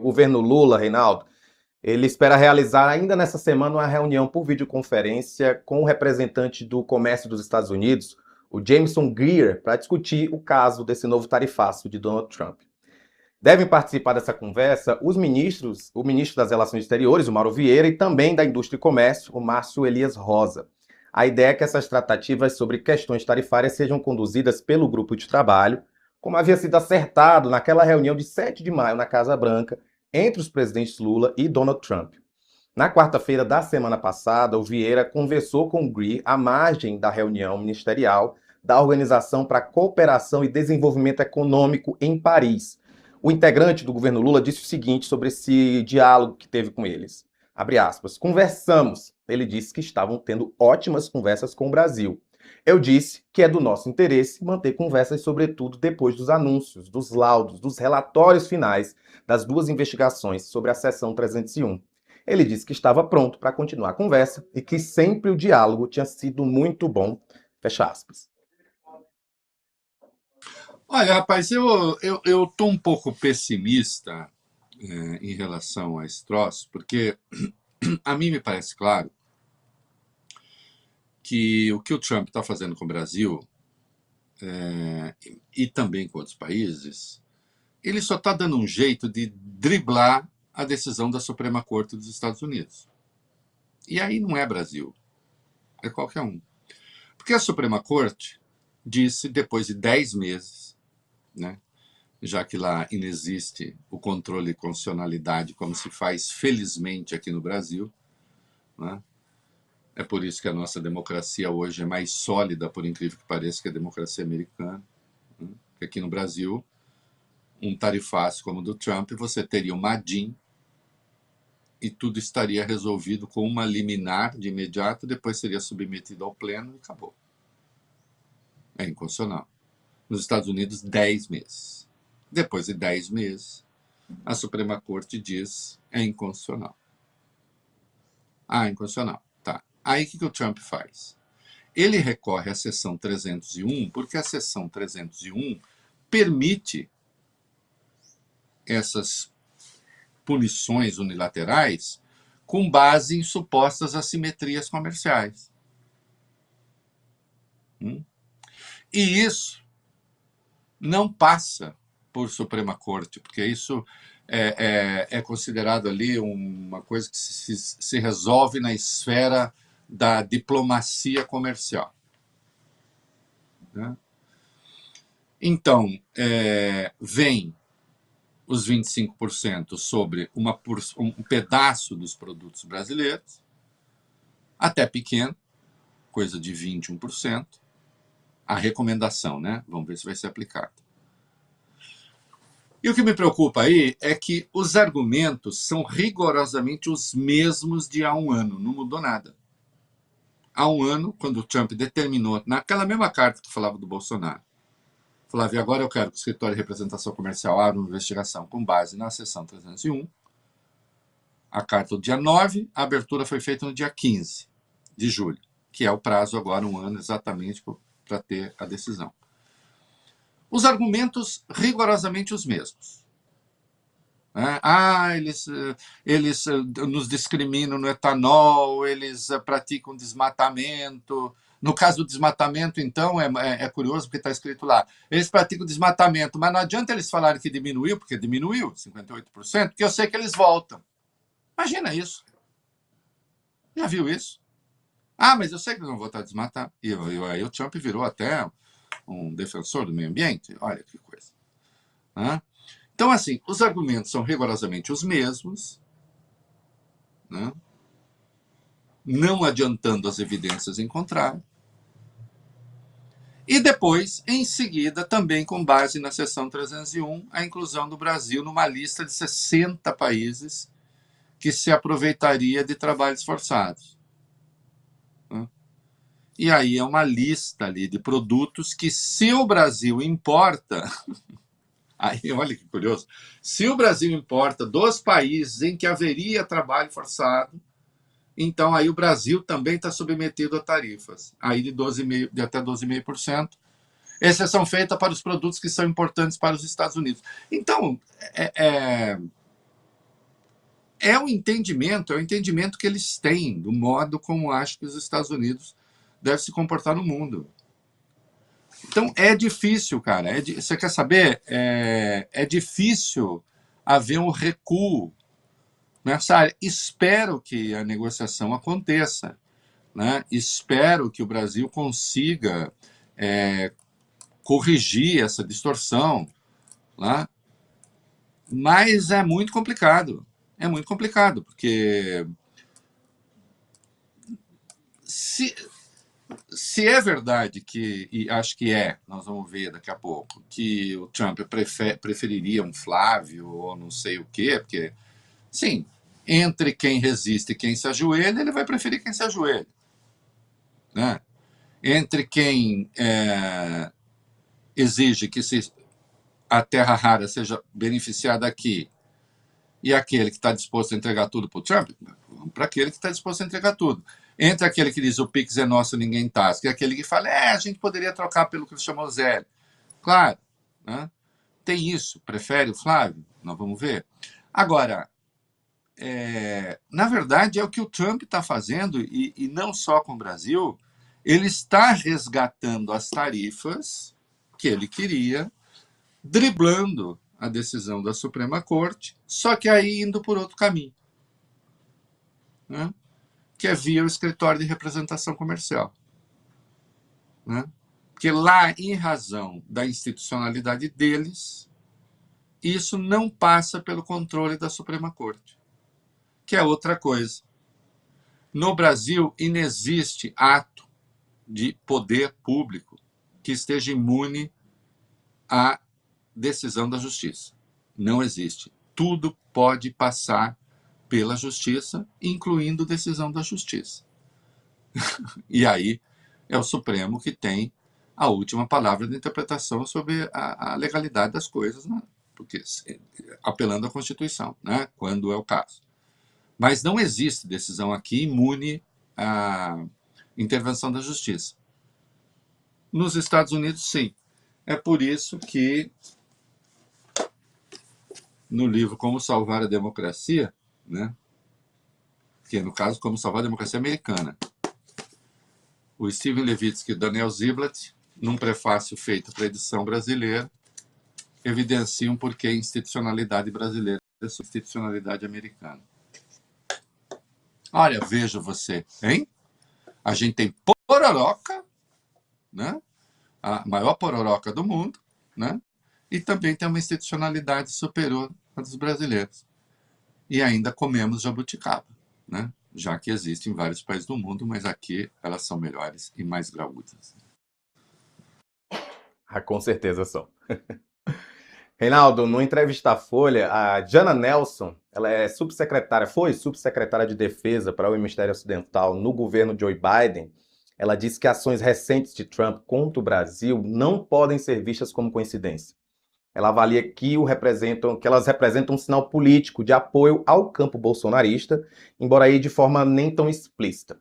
governo Lula, Reinaldo, ele espera realizar ainda nessa semana uma reunião por videoconferência com o representante do comércio dos Estados Unidos, o Jameson Greer, para discutir o caso desse novo tarifaço de Donald Trump. Devem participar dessa conversa o ministro das Relações Exteriores, o Mauro Vieira, e também da Indústria e Comércio, o Márcio Elias Rosa. A ideia é que essas tratativas sobre questões tarifárias sejam conduzidas pelo grupo de trabalho, como havia sido acertado naquela reunião de 7 de maio na Casa Branca, entre os presidentes Lula e Donald Trump. Na quarta-feira da semana passada, o Vieira conversou com o Greer à margem da reunião ministerial da Organização para a Cooperação e Desenvolvimento Econômico em Paris. O integrante do governo Lula disse o seguinte sobre esse diálogo que teve com eles. Abre aspas. Conversamos. Ele disse que estavam tendo ótimas conversas com o Brasil. Eu disse que é do nosso interesse manter conversas, sobretudo depois dos anúncios, dos laudos, dos relatórios finais das duas investigações sobre a Seção 301. Ele disse que estava pronto para continuar a conversa e que sempre o diálogo tinha sido muito bom. Fecha aspas. Olha, rapaz, eu tô um pouco pessimista em relação a esse troço, porque a mim me parece claro que o Trump está fazendo com o Brasil e também com outros países, ele só está dando um jeito de driblar a decisão da Suprema Corte dos Estados Unidos. E aí não é Brasil, é qualquer um. Porque a Suprema Corte disse, depois de 10 meses, né, já que lá inexiste o controle de constitucionalidade como se faz, felizmente, aqui no Brasil, né? É por isso que a nossa democracia hoje é mais sólida, por incrível que pareça, que a democracia americana. Né? Porque aqui no Brasil, um tarifaço como o do Trump, você teria uma DIN e tudo estaria resolvido com uma liminar de imediato, depois seria submetido ao pleno e acabou. É inconstitucional. Nos Estados Unidos, 10 meses. Depois de 10 meses, a Suprema Corte diz é inconstitucional. Ah, inconstitucional. Tá. Aí o que o Trump faz? Ele recorre à seção 301, porque a seção 301 permite essas punições unilaterais com base em supostas assimetrias comerciais. E isso não passa por Suprema Corte, porque isso é considerado ali uma coisa que se resolve na esfera da diplomacia comercial. Né? Então, vem os 25% sobre um pedaço dos produtos brasileiros, até pequeno, coisa de 21%, a recomendação, né? Vamos ver se vai ser aplicado. E o que me preocupa aí é que os argumentos são rigorosamente os mesmos de há um ano, não mudou nada. Há um ano, quando o Trump determinou, naquela mesma carta que falava do Bolsonaro, falava, e agora eu quero que o Escritório de Representação Comercial abra uma investigação com base na seção 301, a carta do dia 9, a abertura foi feita no dia 15 de julho, que é o prazo agora, um ano exatamente para ter a decisão. Os argumentos rigorosamente os mesmos. Eles nos discriminam no etanol, eles praticam desmatamento. No caso do desmatamento, então, é curioso porque está escrito lá. Eles praticam desmatamento, mas não adianta eles falarem que diminuiu, porque diminuiu 58%, porque eu sei que eles voltam. Imagina isso. Já viu isso? Ah, mas eu sei que eles vão voltar a desmatar. E aí o Trump virou até um defensor do meio ambiente. Olha que coisa. Então, assim, os argumentos são rigorosamente os mesmos, né? Não adiantando as evidências em contrário. E depois, em seguida, também com base na seção 301, a inclusão do Brasil numa lista de 60 países que se aproveitaria de trabalhos forçados. E aí é uma lista ali de produtos que, se o Brasil importa, aí olha que curioso, se o Brasil importa dos países em que haveria trabalho forçado, então aí o Brasil também está submetido a tarifas, aí de até 12,5%, exceção feita para os produtos que são importantes para os Estados Unidos. Então, é o entendimento que eles têm do modo como acham que os Estados Unidos devem se comportar no mundo. Então, é difícil, cara. Você quer saber? É difícil haver um recuo nessa área. Espero que a negociação aconteça, né? Espero que o Brasil consiga corrigir essa distorção, né? Mas é muito complicado. É muito complicado, porque se é verdade que, e acho que nós vamos ver daqui a pouco, que o Trump preferiria um Flávio ou não sei o quê, porque, sim, entre quem resiste e quem se ajoelha, ele vai preferir quem se ajoelha, né? Entre quem exige que a terra rara seja beneficiada aqui e aquele que está disposto a entregar tudo para o Trump, vamos para aquele que está disposto a entregar tudo. Entre aquele que diz o Pix é nosso, ninguém tasca, e aquele que fala, a gente poderia trocar pelo que chamou Zé. Claro, né? Tem isso. Prefere o Flávio? Nós vamos ver. Agora, na verdade, é o que o Trump está fazendo, e não só com o Brasil, ele está resgatando as tarifas que ele queria, driblando a decisão da Suprema Corte, só que aí indo por outro caminho, né? Que é via o escritório de representação comercial, né? Porque lá, em razão da institucionalidade deles, isso não passa pelo controle da Suprema Corte, que é outra coisa. No Brasil, inexiste ato de poder público que esteja imune à decisão da justiça. Não existe. Tudo pode passar pela justiça, incluindo decisão da justiça. E aí é o Supremo que tem a última palavra de interpretação sobre a legalidade das coisas, né? Porque apelando à Constituição, né? Quando é o caso. Mas não existe decisão aqui imune à intervenção da justiça. Nos Estados Unidos, sim. É por isso que no livro Como Salvar a Democracia, né? Que no caso, Como Salvar a Democracia Americana, o Steven Levitsky e o Daniel Ziblatt, num prefácio feito para a edição brasileira, evidenciam por que a institucionalidade brasileira é a institucionalidade americana. Olha, veja você, hein? A gente tem pororoca, né? A maior pororoca do mundo, né? E também tem uma institucionalidade superior à dos brasileiros. E ainda comemos jabuticaba, né? Já que existe em vários países do mundo, mas aqui elas são melhores e mais graúdas. Com certeza são. Reinaldo, no entrevista à Folha, a Jana Nelson, ela foi subsecretária de Defesa para o Hemisfério Ocidental no governo Joe Biden. Ela disse que ações recentes de Trump contra o Brasil não podem ser vistas como coincidência. Ela avalia que elas representam um sinal político de apoio ao campo bolsonarista, embora aí de forma nem tão explícita.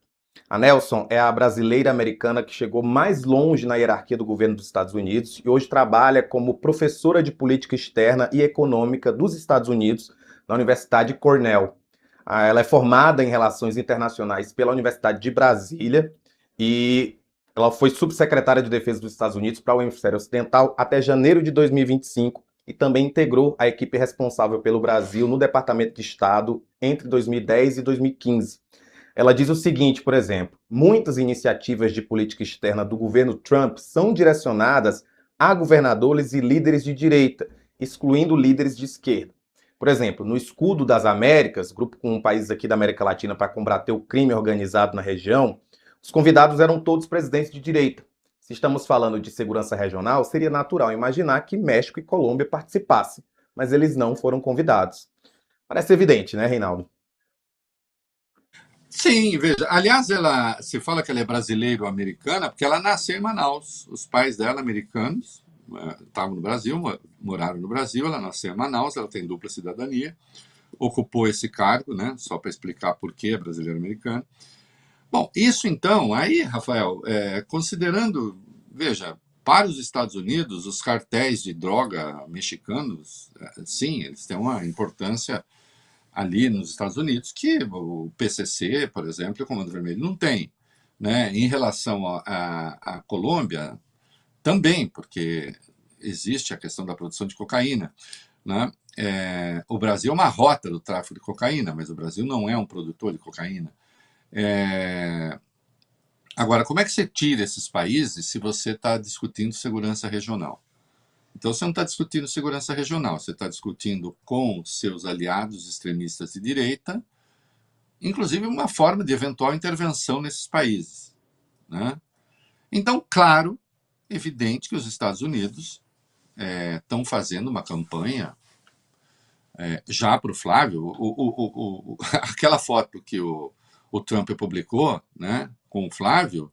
A Nelson é a brasileira americana que chegou mais longe na hierarquia do governo dos Estados Unidos e hoje trabalha como professora de política externa e econômica dos Estados Unidos na Universidade Cornell. Ela é formada em relações internacionais pela Universidade de Brasília e ela foi subsecretária de Defesa dos Estados Unidos para o Hemisfério Ocidental até janeiro de 2025 e também integrou a equipe responsável pelo Brasil no Departamento de Estado entre 2010 e 2015. Ela diz o seguinte, por exemplo, muitas iniciativas de política externa do governo Trump são direcionadas a governadores e líderes de direita, excluindo líderes de esquerda. Por exemplo, no Escudo das Américas, grupo com países aqui da América Latina para combater o crime organizado na região, os convidados eram todos presidentes de direita. Se estamos falando de segurança regional, seria natural imaginar que México e Colômbia participassem, mas eles não foram convidados. Parece evidente, né, Reinaldo? Sim, veja. Aliás, ela se fala que ela é brasileiro-americana porque ela nasceu em Manaus. Os pais dela, americanos, estavam no Brasil, moraram no Brasil. Ela nasceu em Manaus, ela tem dupla cidadania, ocupou esse cargo, né? Só para explicar por que é brasileiro-americana. Bom, isso então, aí, Rafael, considerando, veja, para os Estados Unidos, os cartéis de droga mexicanos, sim, eles têm uma importância ali nos Estados Unidos que o PCC, por exemplo, o Comando Vermelho não tem. Né? Em relação à Colômbia, também, porque existe a questão da produção de cocaína. Né? O Brasil é uma rota do tráfico de cocaína, mas o Brasil não é um produtor de cocaína. Agora, como é que você tira esses países se você está discutindo segurança regional? Então, você não está discutindo segurança regional, você está discutindo com seus aliados extremistas de direita, inclusive uma forma de eventual intervenção nesses países. Né? Então, claro, evidente que os Estados Unidos estão fazendo uma campanha já para o Flávio. Aquela foto que o Trump publicou, né, com o Flávio,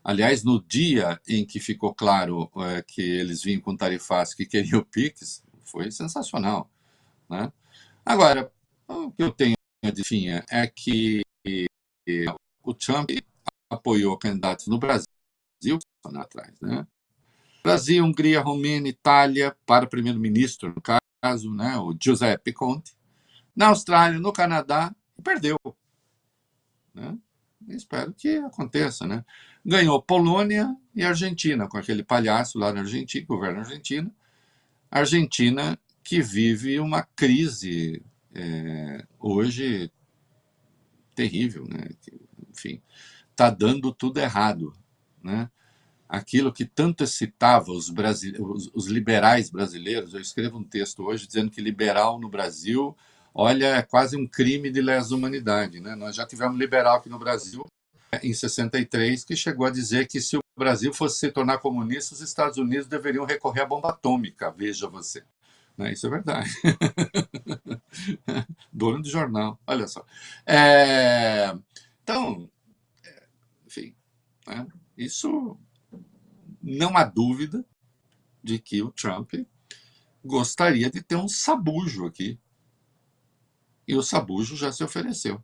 aliás, no dia em que ficou claro que eles vinham com tarifários que queriam o Pix, foi sensacional. Né? Agora, o que eu tenho de fim é que o Trump apoiou candidatos no Brasil lá atrás. Né? Brasil, Hungria, Romênia, Itália, para primeiro-ministro, no caso, né, o Giuseppe Conte. Na Austrália, no Canadá, perdeu. Né? Espero que aconteça. Né? Ganhou Polônia e Argentina, com aquele palhaço lá na Argentina, governo argentino. Argentina que vive uma crise hoje terrível. Né? Enfim, está dando tudo errado. Né? Aquilo que tanto excitava os liberais brasileiros. Eu escrevo um texto hoje dizendo que liberal no Brasil, olha, é quase um crime de lesa humanidade. Né? Nós já tivemos liberal aqui no Brasil, em 63, que chegou a dizer que se o Brasil fosse se tornar comunista, os Estados Unidos deveriam recorrer à bomba atômica, veja você. Né? Isso é verdade. Dono de jornal, olha só. Então, enfim, né? Isso não há dúvida de que o Trump gostaria de ter um sabujo aqui. E o sabujo já se ofereceu.